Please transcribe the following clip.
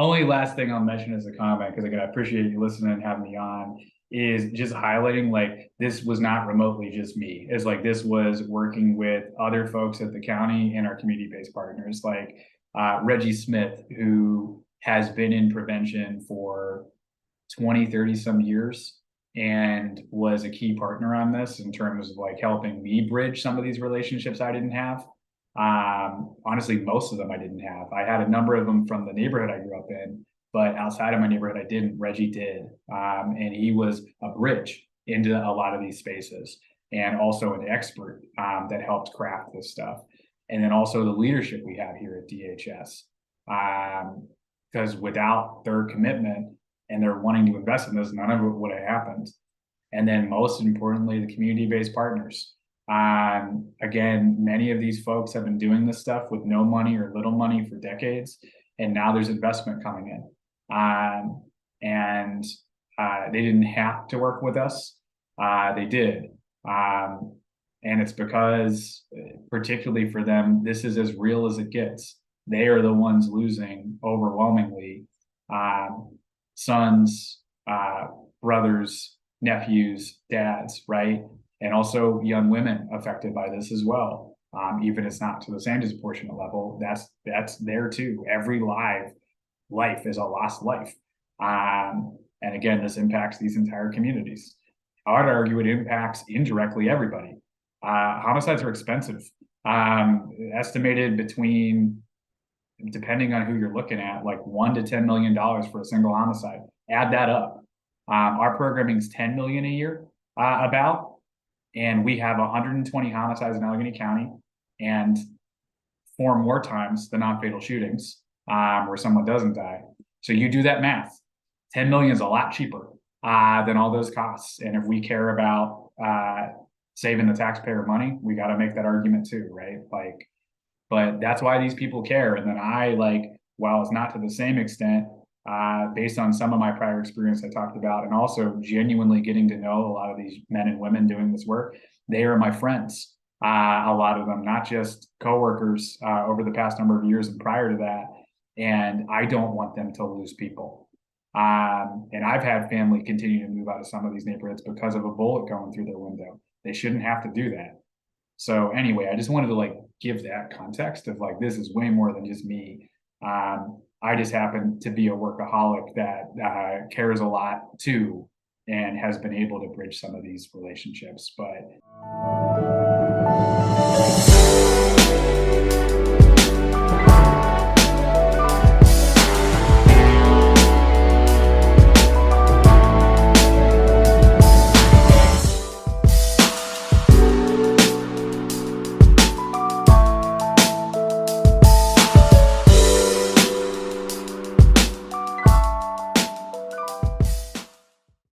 only last thing I'll mention as a comment, because again, I appreciate you listening and having me on, is just highlighting like this was not remotely just me. It's like this was working with other folks at the county and our community-based partners, like Reggie Smith, who has been in prevention for 20, 30 some years and was a key partner on this in terms of like helping me bridge some of these relationships I didn't have. Honestly, most of them I didn't have. I had a number of them from the neighborhood I grew up in, but outside of my neighborhood, I didn't. Reggie did. And he was a bridge into a lot of these spaces and also an expert that helped craft this stuff. And then also the leadership we have here at DHS. Because without their commitment and they're wanting to invest in this, none of it would have happened. And then most importantly, the community-based partners. Again, many of these folks have been doing this stuff with no money or little money for decades, and now there's investment coming in. And they didn't have to work with us. They did. And it's because, particularly for them, this is as real as it gets. They are the ones losing overwhelmingly. Sons, brothers, nephews, dads, right? And also young women affected by this as well. Even if it's not to the same disproportionate level, that's there too. Every life is a lost life. And again, this impacts these entire communities. I would argue it impacts indirectly everybody. Homicides are expensive. Estimated between, depending on who you're looking at, like $1 to $10 million for a single homicide. Add that up. Our programming is $10 million a year, and we have 120 homicides in Alleghany County, and 4 more times the non-fatal shootings where someone doesn't die. So you do that math. 10 million is a lot cheaper than all those costs. And if we care about saving the taxpayer money, we got to make that argument too, right? Like, but that's why these people care. And then I, like, while it's not to the same extent, based on some of my prior experience I talked about, and also genuinely getting to know a lot of these men and women doing this work, they are my friends. A lot of them, not just coworkers over the past number of years and prior to that. And I don't want them to lose people. And I've had family continue to move out of some of these neighborhoods because of a bullet going through their window. They shouldn't have to do that. So anyway, I just wanted to like give that context of like, this is way more than just me. I just happen to be a workaholic that cares a lot too, and has been able to bridge some of these relationships. But